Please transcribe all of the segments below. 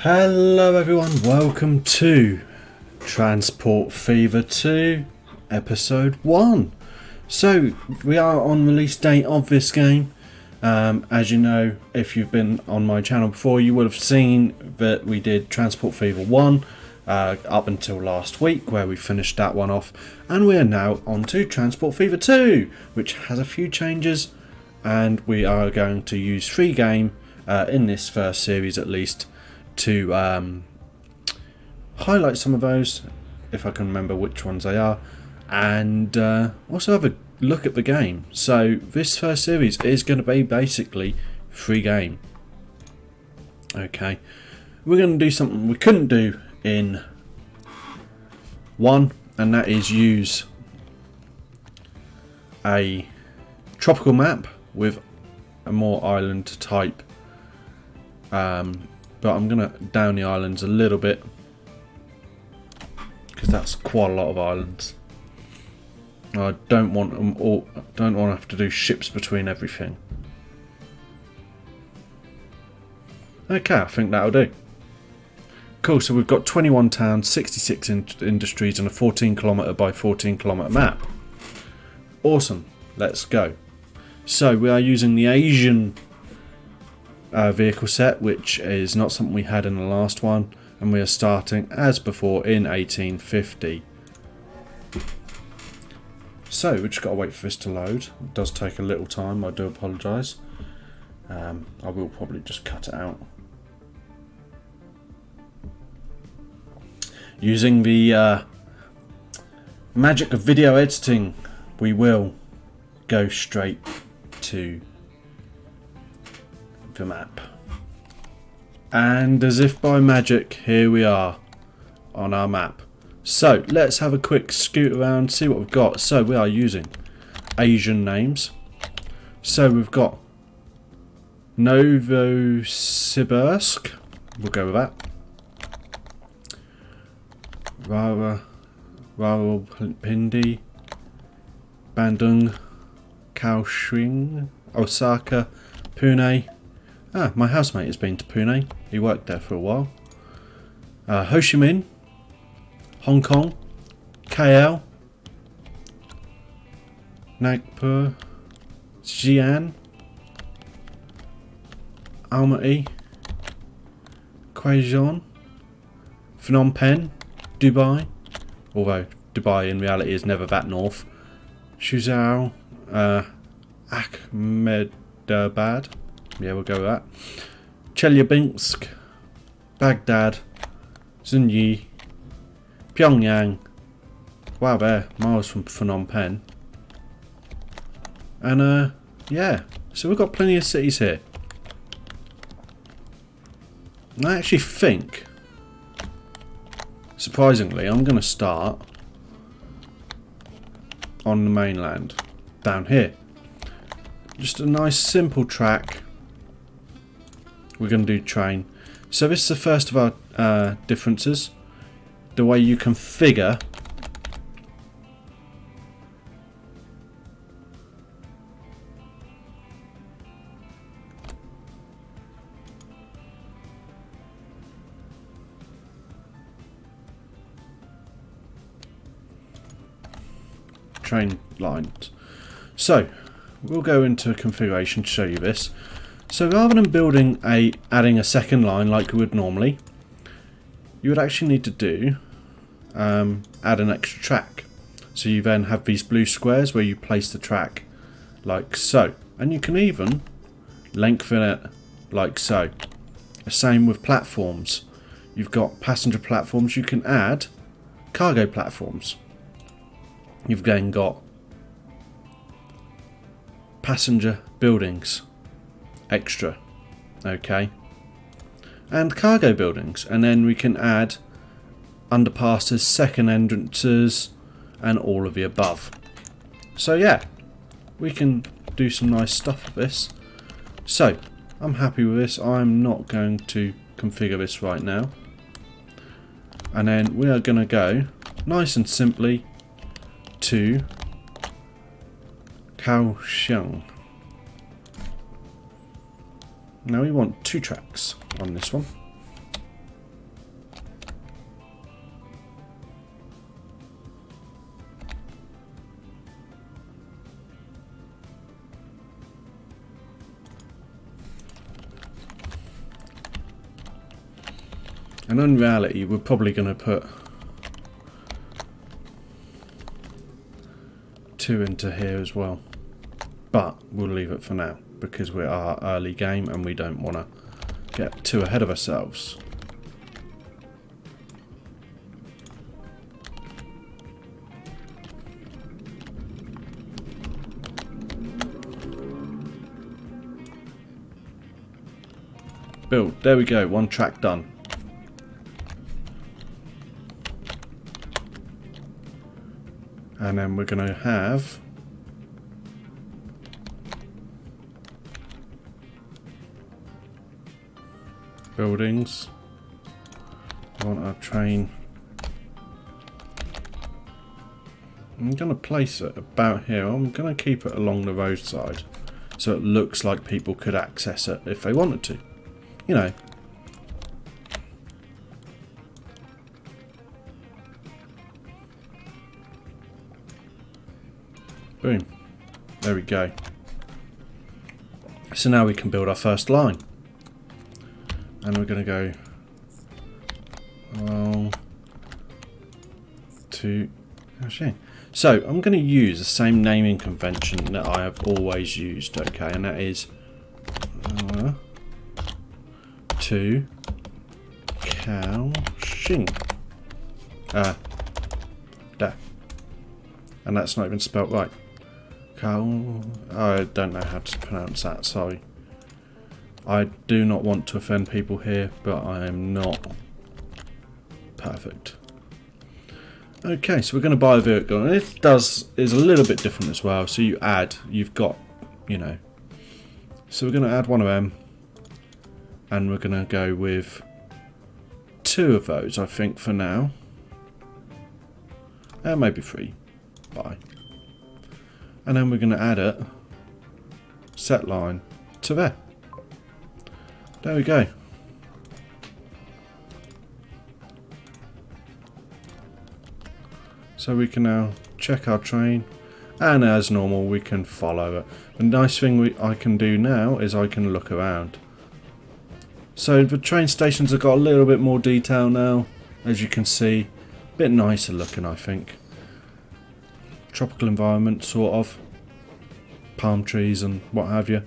Hello everyone, welcome to Transport Fever 2 Episode 1. So, we are on release date of this game. As you know, if you've been on my channel before, you would have seen that we did Transport Fever 1 up until last week, where we finished that one off. And we are now on to Transport Fever 2, which has a few changes. And we are going to use free game in this first series at least to highlight some of those, if I can remember which ones they are, and also have a look at the game. So this first series is going to be basically free game. Okay, we're going to do something we couldn't do in 1, and that is use a tropical map with a more island type. But I'm going to down the islands a little bit, because that's quite a lot of islands. I don't want them all. Don't want to have to do ships between everything. Okay, I think that'll do. Cool. So we've got 21 towns, 66 industries, and a 14km by 14km map. Awesome. Let's go. So we are using the Asian vehicle set, which is not something we had in the last one, and we are starting as before in 1850. So we just got to wait for this to load. It does take a little time, I do apologise. I will probably just cut it out. Using the magic of video editing, we will go straight to the map. And as if by magic, here we are on our map. So let's have a quick scoot around, see what we've got. So we are using Asian names. So we've got Novosibirsk, we'll go with that. Rawalpindi, Bandung, Kaohsiung, Osaka, Pune. My housemate has been to Pune. He worked there for a while. Ho Chi Minh, Hong Kong, KL, Nagpur, Xi'an, Almaty, Quezon, Phnom Penh, Dubai, although Dubai in reality is never that north, Suzhou, Ahmedabad. Yeah, we'll go with that. Chelyabinsk, Baghdad, Zunyi, Pyongyang. Wow, they're miles from Phnom Penh. And yeah, so we've got plenty of cities here. And I actually think, surprisingly, I'm going to start on the mainland, down here. Just a nice simple track. We're going to do train. So this is the first of our differences. The way you configure train lines. So we'll go into a configuration to show you this. So rather than adding a second line like we would normally, you would actually need to do add an extra track. So you then have these blue squares where you place the track like so, and you can even lengthen it like so. The same with platforms. You've got passenger platforms, you can add cargo platforms. You've then got passenger buildings extra, okay, and cargo buildings, and then we can add underpasses, second entrances, and all of the above. So yeah, we can do some nice stuff with this. So I'm happy with this. I'm not going to configure this right now, and then we are going to go nice and simply to Kaohsiung. Now we want 2 tracks on this one. And in reality, we're probably going to put 2 into here as well. But we'll leave it for now because we are early game and we don't want to get too ahead of ourselves. Build. There we go. 1 track done. And then we're going to have buildings. I want our train. I'm going to place it about here. I'm going to keep it along the roadside so it looks like people could access it if they wanted to. You know. Boom. There we go. So now we can build our first line. And we're going to go 1, 2. Actually, so I'm going to use the same naming convention that I have always used, okay, and that is 2 cow shing. There. And that's not even spelt right. Cow. I don't know how to pronounce that, sorry. I do not want to offend people here, but I am not perfect. Okay, so we're going to buy a vehicle, and it is a little bit different as well. So you've got, you know. So we're going to add 1 of them, and we're going to go with 2 of those, I think, for now. Maybe 3. Bye. And then we're going to add it, set line, to there. There we go. So we can now check our train, and as normal we can follow it. The nice thing I can do now is I can look around. So the train stations have got a little bit more detail now, as you can see. A bit nicer looking, I think. Tropical environment, sort of. Palm trees and what have you.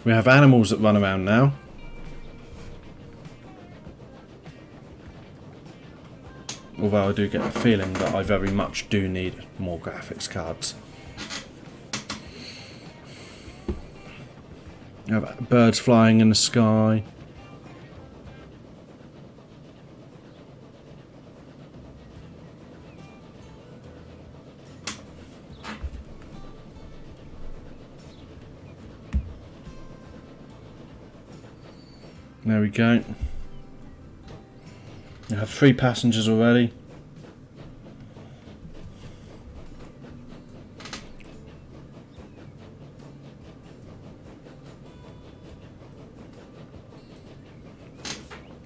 We have animals that run around now. Although I do get the feeling that I very much do need more graphics cards. We have birds flying in the sky. There we go. We have 3 passengers already.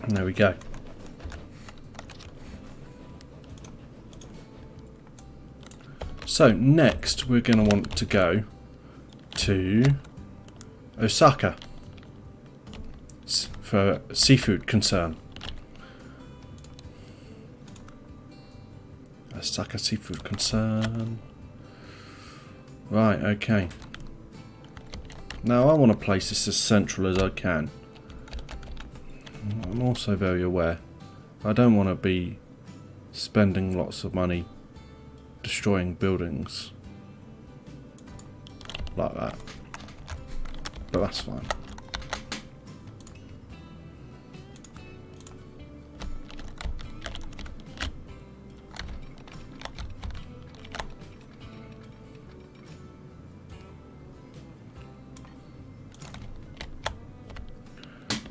And there we go. So next we're going to want to go to Osaka for a seafood concern. Osaka seafood concern. Right, okay. Now I want to place this as central as I can. I'm also very aware I don't want to be spending lots of money destroying buildings like that, but that's fine.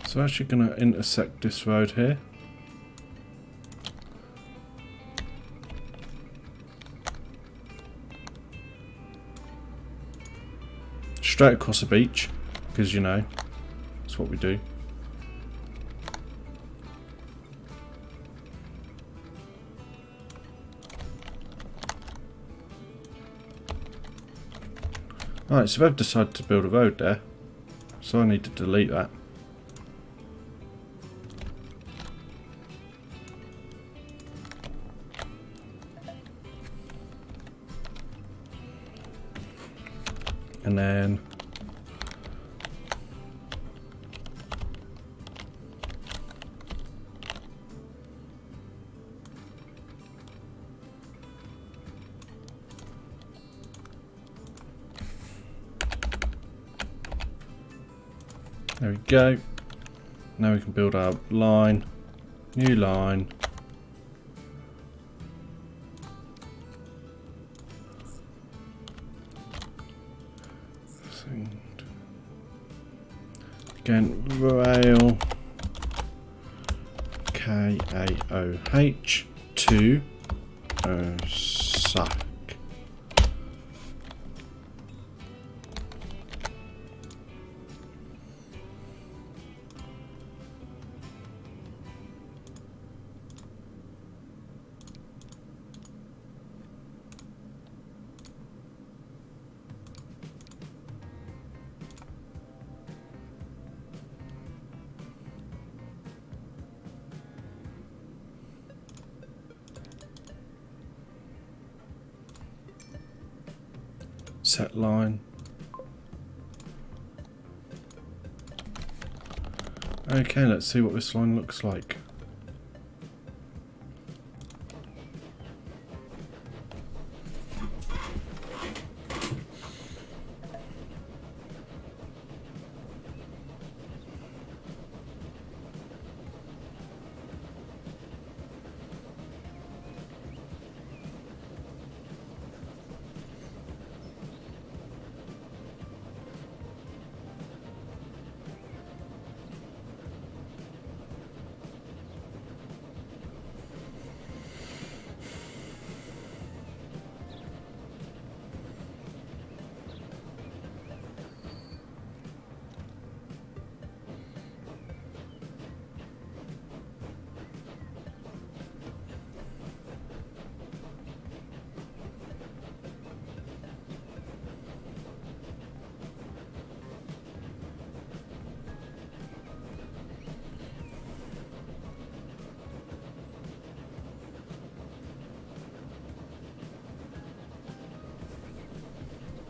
So we're actually going to intersect this road here. Straight across the beach, because you know, that's what we do. Right, so they've decided to build a road there. So I need to delete that. And then there we go. Now we can build our line, new line. Again, rail KAOH to Osaka. Set line. Okay, let's see what this line looks like.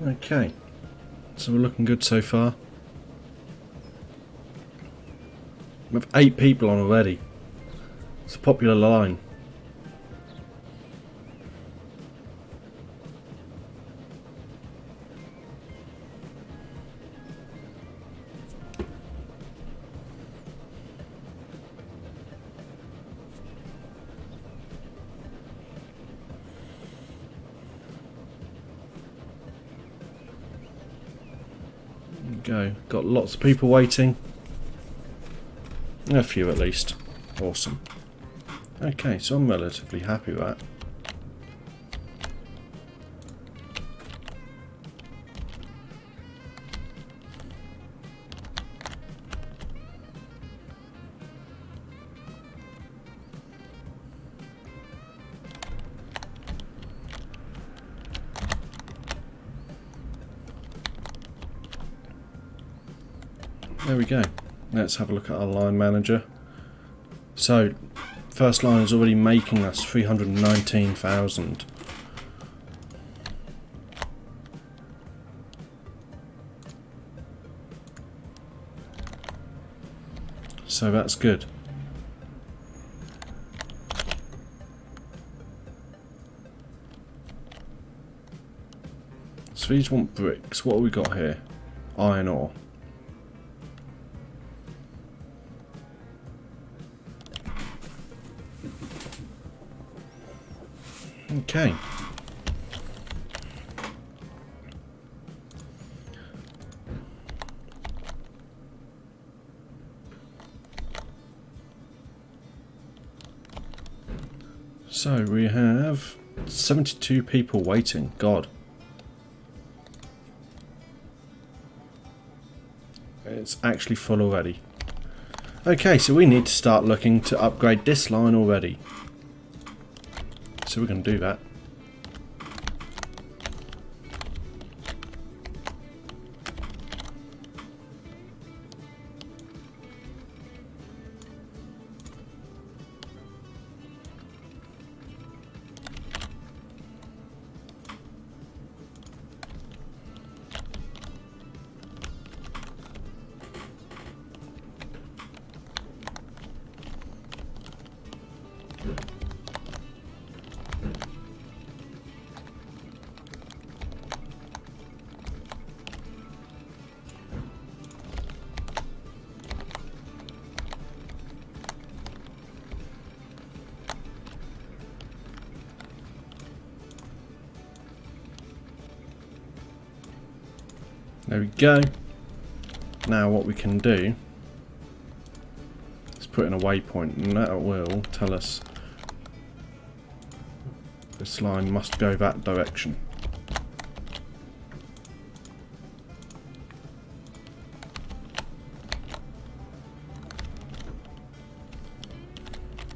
Okay, so we're looking good so far. We have 8 people on already. It's a popular line. Go. Got lots of people waiting. A few at least. Awesome. Okay, so I'm relatively happy with that. There we go. Let's have a look at our line manager. So, first line is already making us 319,000. So that's good. So these want bricks. What have we got here? Iron ore. Okay. So we have 72 people waiting. God. It's actually full already. Okay, so we need to start looking to upgrade this line already. So we're going to do that. There we go. Now what we can do is put in a waypoint, and that will tell us this line must go that direction.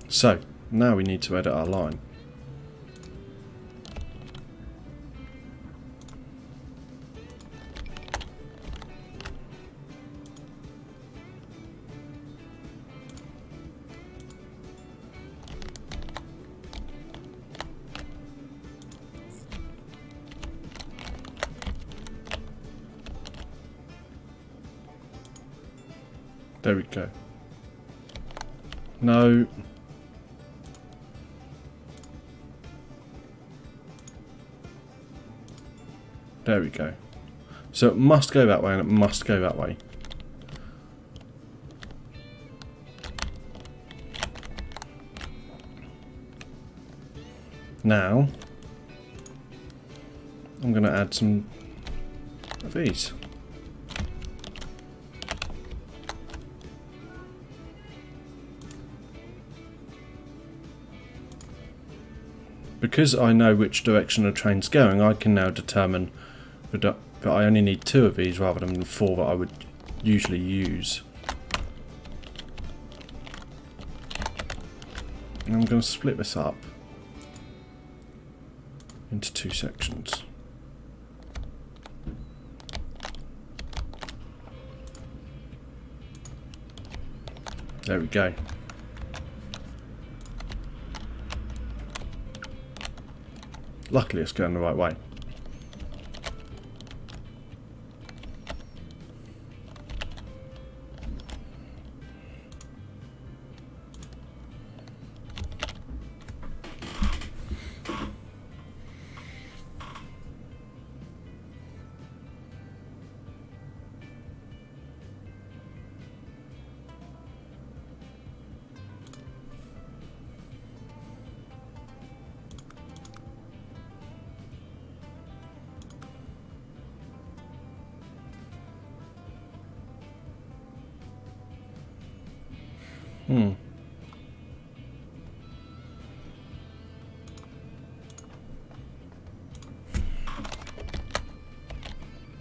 So, now we need to edit our line. There we go. No. There we go. So it must go that way and it must go that way. Now, I'm going to add some of these. Because I know which direction the train's going, I can now determine that I only need 2 of these rather than 4 that I would usually use. And I'm going to split this up into 2 sections. There we go. Luckily it's going the right way.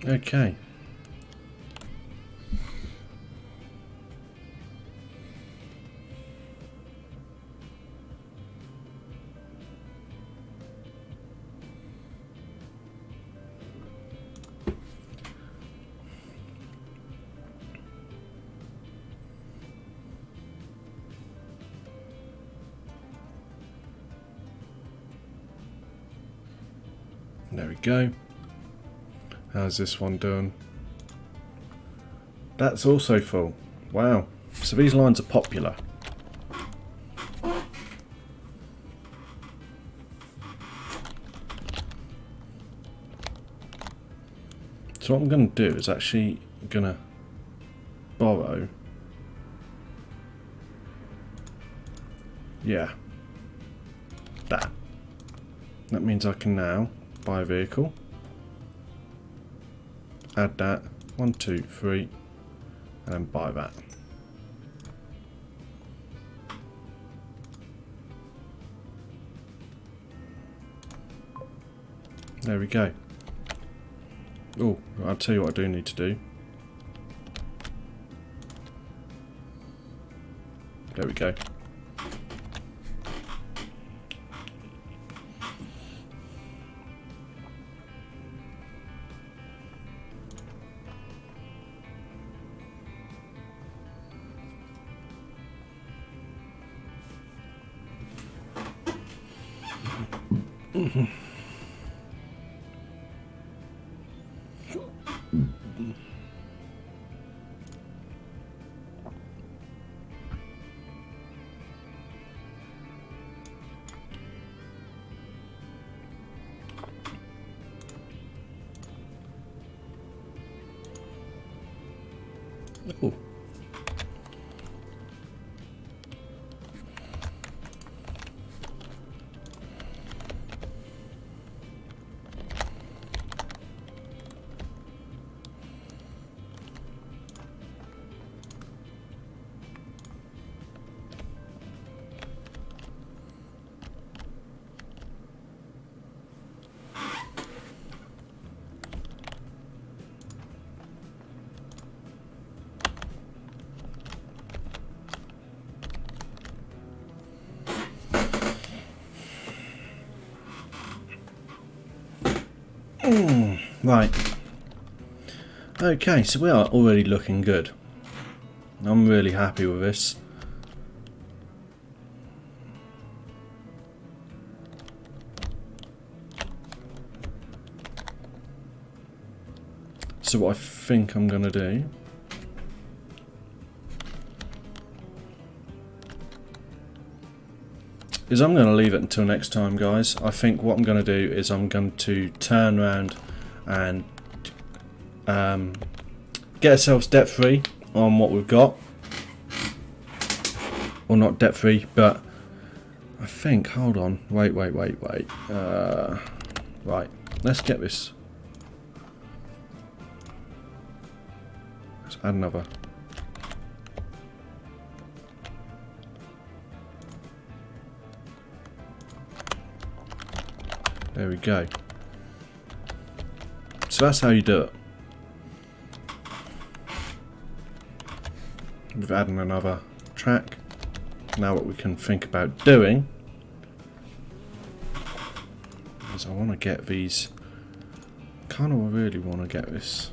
Okay. There we go. How's this one doing? That's also full. Wow. So these lines are popular. So what I'm going to do is actually going to borrow. Yeah. That. That means I can now buy a vehicle. Add that. 1, 2, 3. And then buy that. There we go. Oh, I'll tell you what I do need to do. There we go. Oh. Right. Okay, so we are already looking good. I'm really happy with this. So what I think I'm going to do is I'm going to leave it until next time, guys. I think what I'm going to do is I'm going to turn around and get ourselves debt free on what we've got. Or not debt free, but I think, hold on, wait. Right, let's get this. Let's add another. There we go. So that's how you do it. We've added another track. Now what we can think about doing is I want to get these, kind of really want to get this.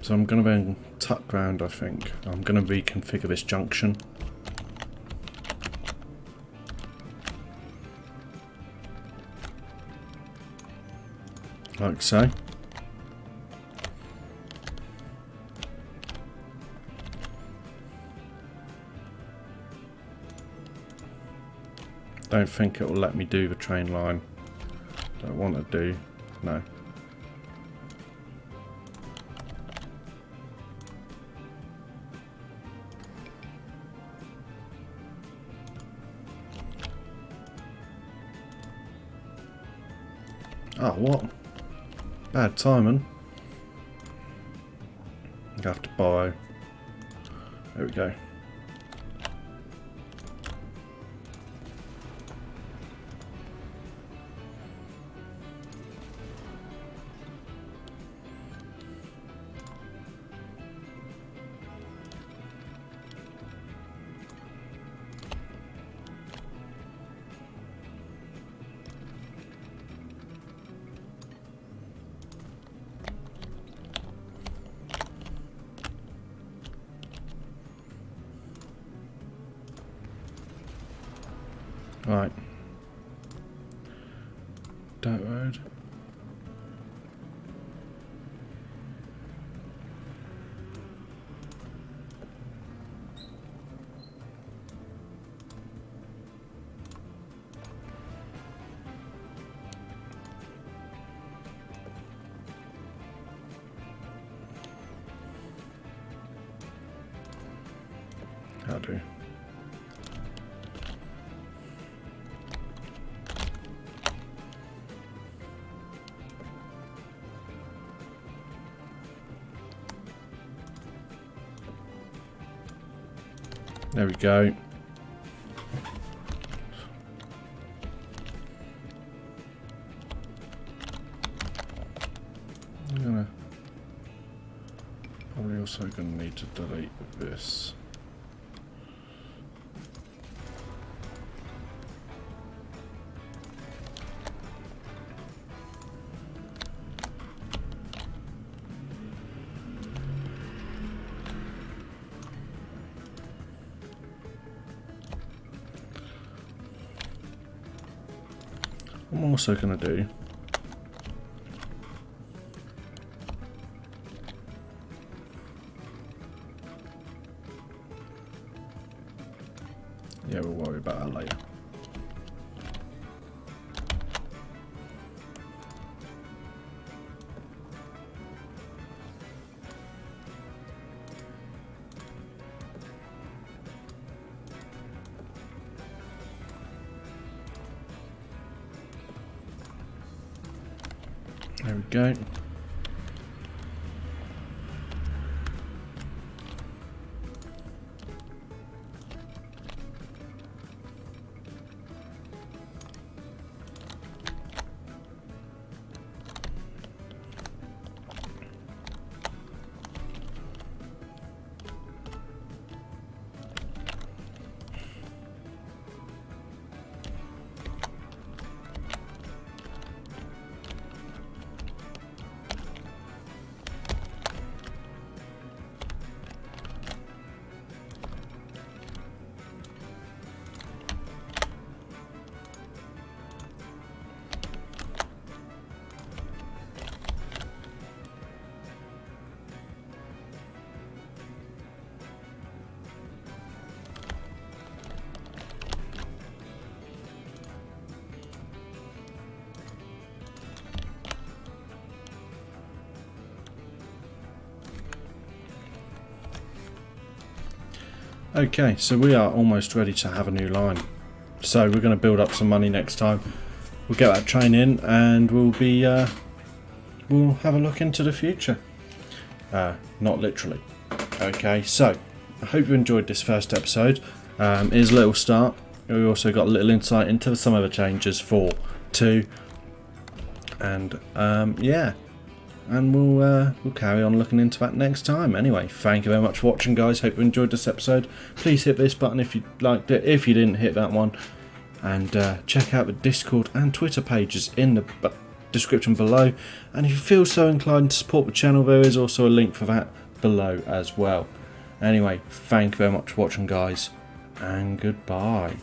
So I'm going to then tuck round, I think. I'm going to reconfigure this junction. Like so. Don't think it will let me do the train line. Don't want to do. No. Oh, what? Bad timing. I'm gonna have to borrow. There we go. Right. Dirt road. How do? There we go. I'm gonna probably also gonna need to delete this. I'm also going to do yeah, we'll worry about that later. There we go. Okay, so we are almost ready to have a new line. So we're going to build up some money next time. We'll get that train in and we'll have a look into the future. Not literally. Okay, so I hope you enjoyed this first episode. Here's a little start. We also got a little insight into some of the changes for 2. And yeah. And we'll carry on looking into that next time. Anyway, thank you very much for watching, guys. Hope you enjoyed this episode. Please hit this button if you liked it. If you didn't, hit that one. And check out the Discord and Twitter pages in the description below. And if you feel so inclined to support the channel, there is also a link for that below as well. Anyway, thank you very much for watching, guys. And goodbye.